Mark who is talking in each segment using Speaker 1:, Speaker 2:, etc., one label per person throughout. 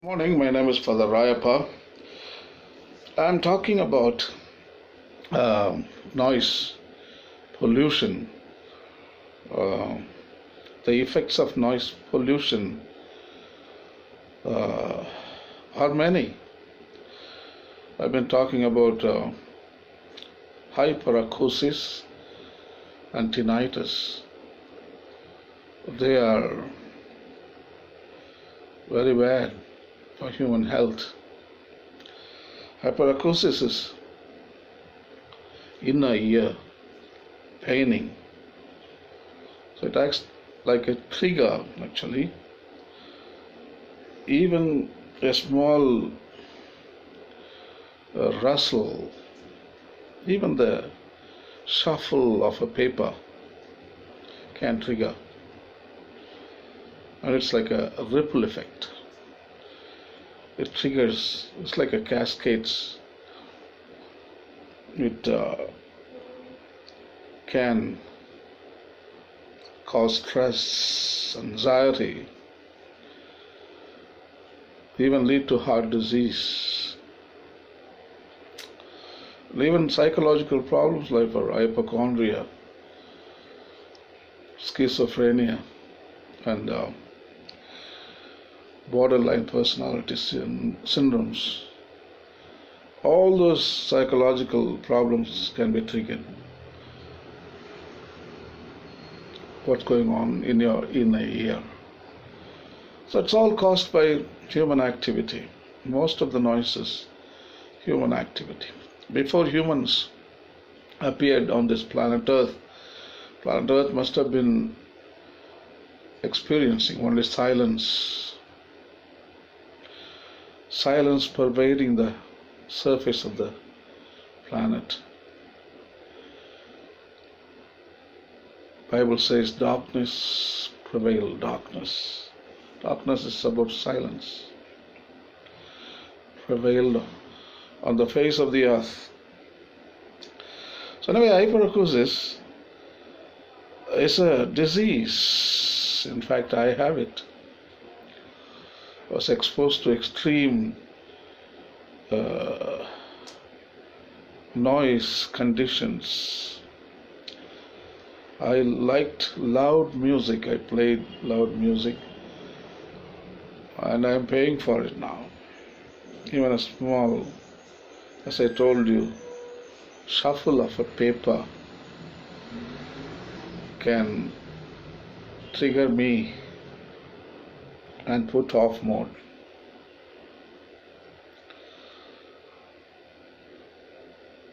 Speaker 1: Morning, my name is Father Rayappa. I'm talking about noise pollution. Uh, the effects of noise pollution uh, are many. I've been talking about hyperacusis and tinnitus. They are very bad for human health. Hyperacusis is inner ear paining. So it acts like a trigger actually. Even a small rustle, even the shuffle of a paper can trigger. And it's like a ripple effect. It triggers, it's like a cascades. It can cause stress, anxiety, even lead to heart disease, and even psychological problems like hypochondria, schizophrenia, and borderline personality syndromes. All those psychological problems can be triggered. What's going on in your inner ear? So it's all caused by human activity. Most of the noise is human activity. Before humans appeared on this planet Earth must have been experiencing only silence pervading the surface of the planet. Bible says darkness prevailed, darkness. Darkness is about silence. Prevailed on the face of the earth. So anyway, hyperacusis is a disease. In fact, I have it. Was exposed to extreme noise conditions. I liked loud music. I played loud music, and I'm paying for it now. Even a small, as I told you, shuffle of a paper can trigger me and put off mode.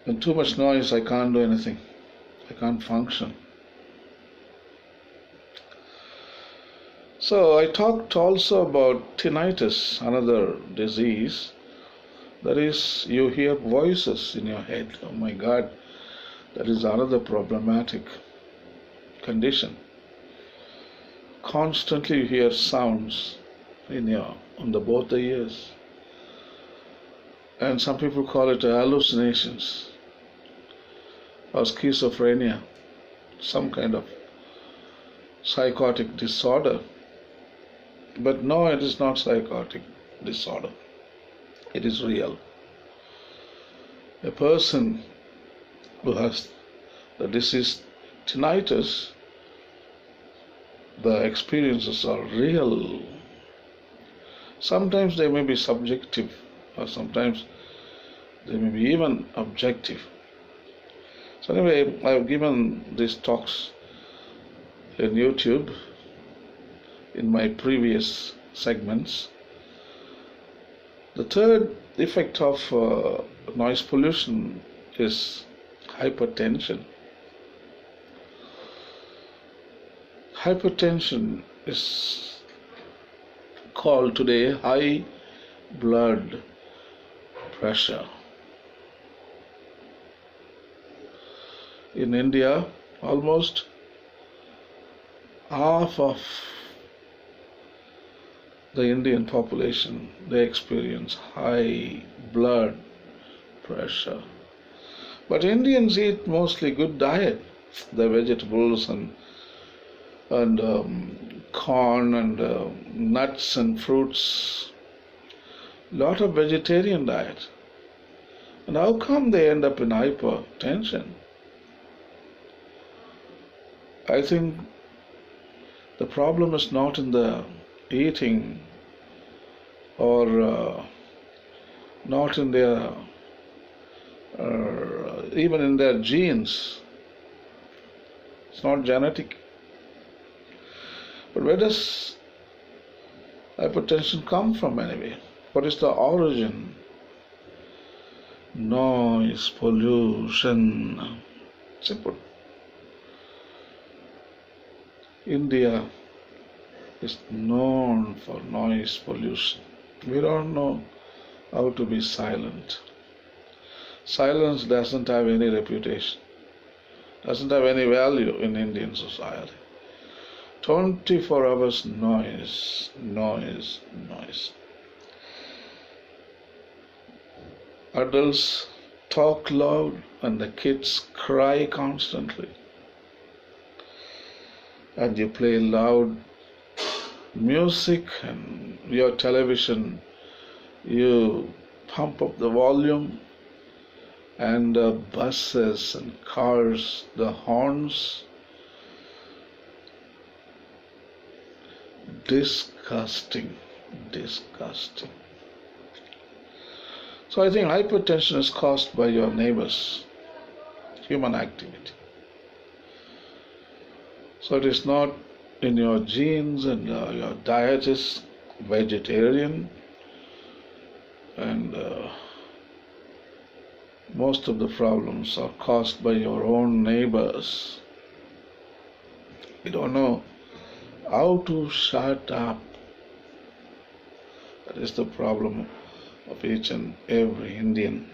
Speaker 1: When too much noise, I can't do anything. I can't function. So I talked also about tinnitus, another disease. That is, you hear voices in your head. Oh my God, that is another problematic condition. Constantly you hear sounds on both the ears, and some people call it hallucinations or schizophrenia, some kind of psychotic disorder. But no, it is not psychotic disorder. It is real. A person who has the disease tinnitus, the experiences are real. Sometimes they may be subjective, or sometimes they may be even objective. So anyway, I've given these talks in YouTube in my previous segments. The third effect of noise pollution is hypertension. Hypertension is called today high blood pressure. In India, almost half of the Indian population, they experience high blood pressure. But Indians eat mostly good diet, the vegetables and corn and nuts and fruits. lot of vegetarian diet. And how come they end up in hypertension? I think the problem is not in the eating or not in their even in their genes. It's not genetic. But where does hypertension come from anyway? What is the origin? Noise, pollution. Simple. India is known for noise pollution. We don't know how to be silent. Silence doesn't have any reputation, doesn't have any value in Indian society. 24 hours noise, noise, noise. Adults talk loud and the kids cry constantly. And you play loud music and your television, you pump up the volume, and buses and cars, the horns. Disgusting, disgusting. So I think hypertension is caused by your neighbors, human activity. So it is not in your genes, and your diet is vegetarian, and most of the problems are caused by your own neighbors. You don't know how to shut up. That is the problem of each and every Indian.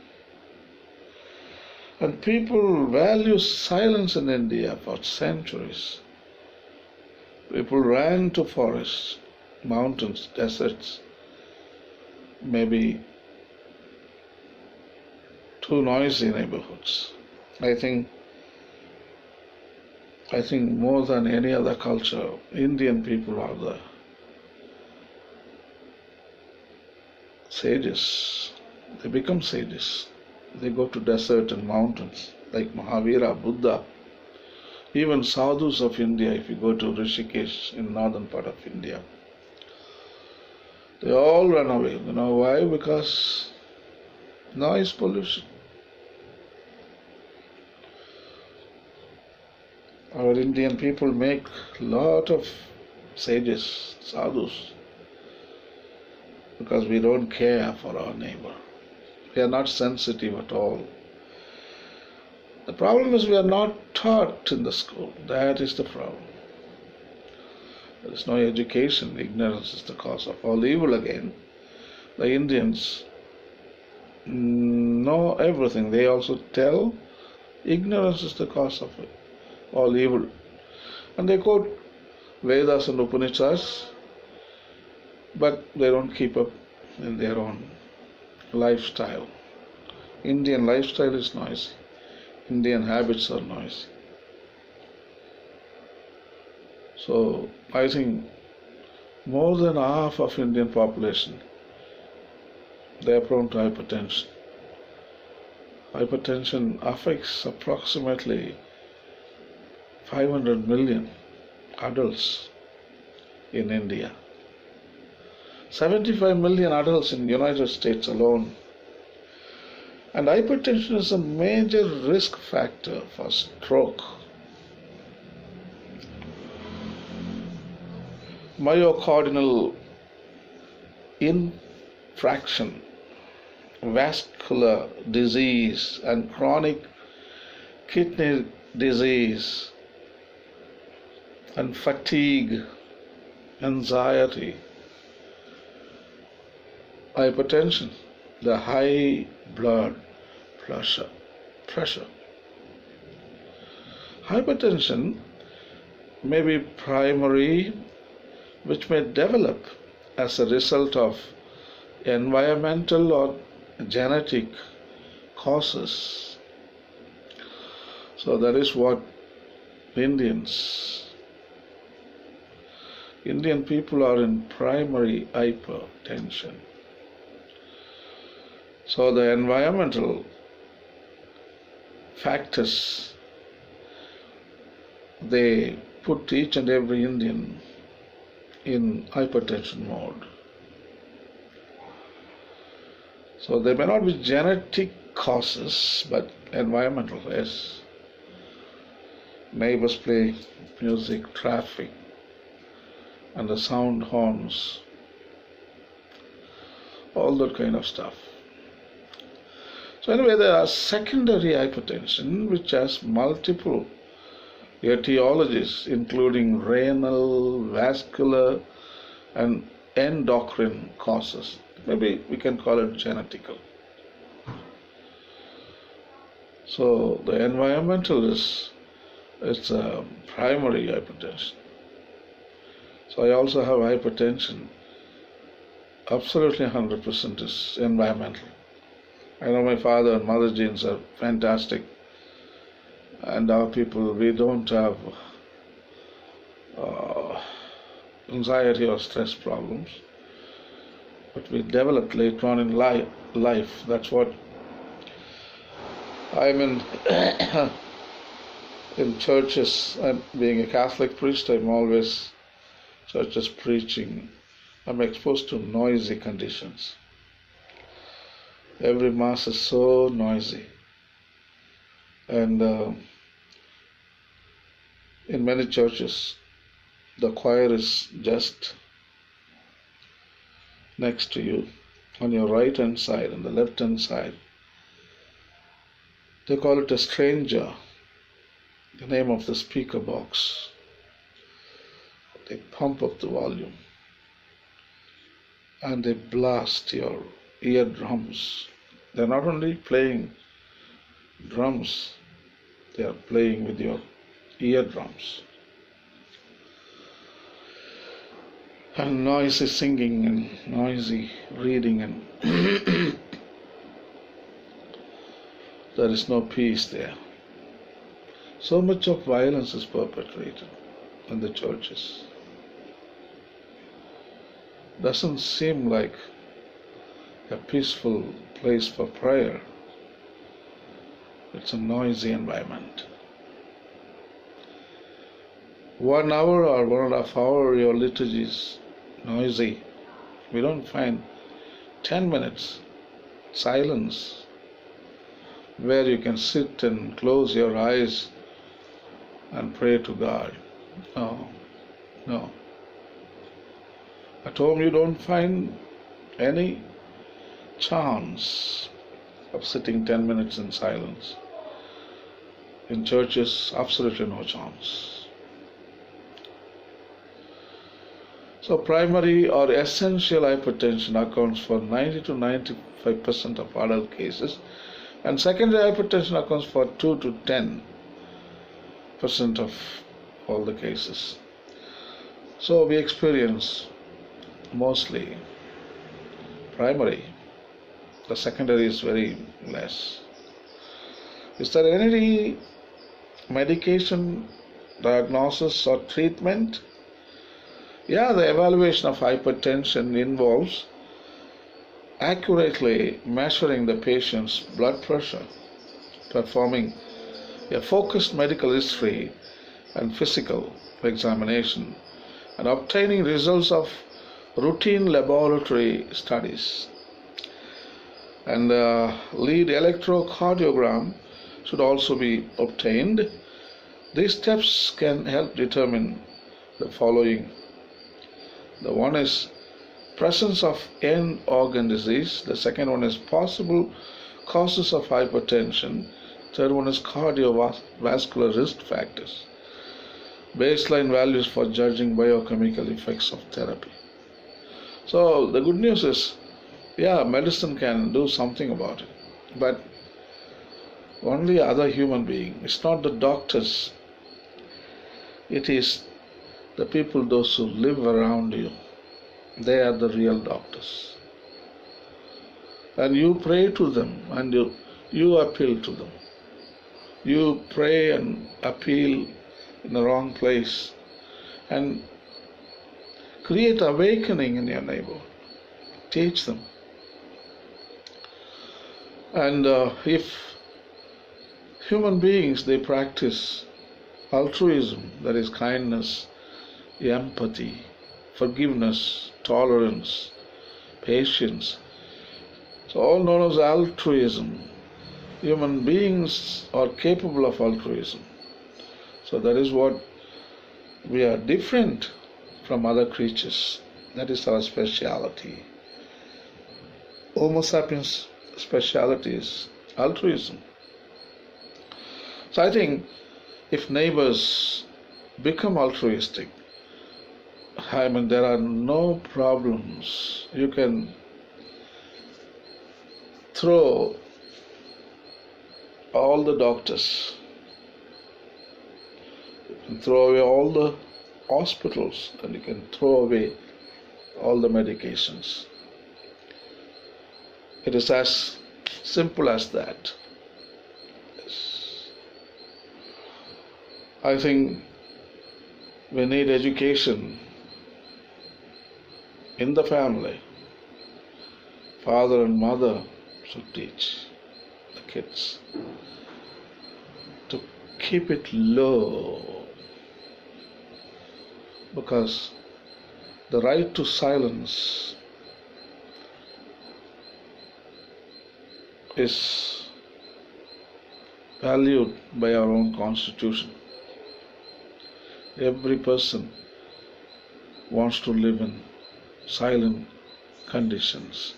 Speaker 1: And people value silence in India for centuries. People ran to forests, mountains, deserts, maybe too noisy neighborhoods. I think more than any other culture, Indian people are the sages. They become sages. They go to desert and mountains like Mahavira, Buddha. Even sadhus of India, if you go to Rishikesh in northern part of India, they all run away. You know why? Because noise pollution. Our Indian people make lot of sages, sadhus, because we don't care for our neighbor. We are not sensitive at all. The problem is we are not taught in the school. That is the problem. There is no education. Ignorance is the cause of all evil again. The Indians know everything. They also tell ignorance is the cause of it, all evil. And they quote Vedas and Upanishads, but they don't keep up in their own lifestyle. Indian lifestyle is noisy. Indian habits are noisy. So I think more than half of Indian population, they are prone to hypertension. Hypertension affects approximately 500 million adults in India. 75 million adults in the United States alone. And hypertension is a major risk factor for stroke, myocardial infarction, vascular disease, and chronic kidney disease, and fatigue, anxiety, hypertension, the high blood pressure. Hypertension may be primary, which may develop as a result of environmental or genetic causes. So that is what Indian people are in primary hypertension. So the environmental factors, they put each and every Indian in hypertension mode. So there may not be genetic causes, but environmental, yes. Neighbors play music, traffic, and the sound horns, all that kind of stuff. So anyway, there are secondary hypertension which has multiple etiologies, including renal, vascular, and endocrine causes. Maybe we can call it genetical. So the environmental is a primary hypertension. So I also have hypertension. Absolutely 100% is environmental. I know my father and mother genes are fantastic, and our people, we don't have anxiety or stress problems, but we developed later on in life. That's what I'm in churches. I'm being a Catholic priest. I'm always churches preaching. I'm exposed to noisy conditions. Every mass is so noisy, and in many churches the choir is just next to you on your right hand side and the left hand side. They call it a stranger, the name of the speaker box. They pump up the volume and they blast your eardrums. They're not only playing drums, they are playing with your eardrums. And noisy singing and noisy reading, and there is no peace there. So much of violence is perpetrated in the churches. Doesn't seem like a peaceful place for prayer. It's a noisy environment. 1 hour or 1.5 hours your liturgy is noisy. We don't find 10 minutes silence where you can sit and close your eyes and pray to God. No. At home you don't find any chance of sitting 10 minutes in silence. In churches, absolutely no chance. So primary or essential hypertension accounts for 90 to 95% of adult cases, and secondary hypertension accounts for 2 to 10% of all the cases. So we experience mostly primary. The secondary is very less. Is there any medication, diagnosis, or treatment? Yeah, the evaluation of hypertension involves accurately measuring the patient's blood pressure, performing a focused medical history and physical examination, and obtaining results of routine laboratory studies. And lead electrocardiogram should also be obtained. These steps can help determine the following. The one is presence of end organ disease. The second one is possible causes of hypertension. Third one is cardiovascular risk factors. Baseline values for judging biochemical effects of therapy. So the good news is, medicine can do something about it, but only other human being. It's not the doctors. It is the people, those who live around you. They are the real doctors. And you pray to them and you appeal to them. You pray and appeal in the wrong place and create awakening in your neighborhood. Teach them. And if human beings they practice altruism, that is kindness, empathy, forgiveness, tolerance, patience, so all known as altruism, human beings are capable of altruism. So that is what we are different from other creatures. That is our speciality. Homo sapiens speciality is altruism. So I think if neighbors become altruistic, I mean there are no problems. You can throw all the doctors, you can throw away all the hospitals, and you can throw away all the medications. It is as simple as that. Yes. I think we need education in the family. Father and mother should teach the kids to keep it low, because the right to silence is valued by our own constitution. Every person wants to live in silent conditions.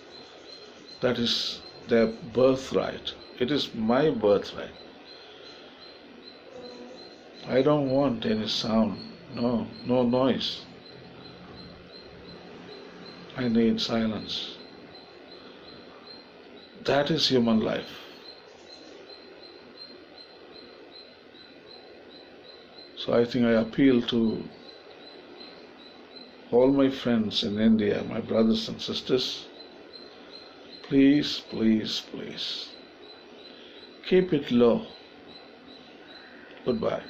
Speaker 1: That is their birthright. It is my birthright. I don't want any sound, no noise. I need silence. That is human life. So I think I appeal to all my friends in India, my brothers and sisters, please, please, please, keep it low. Goodbye.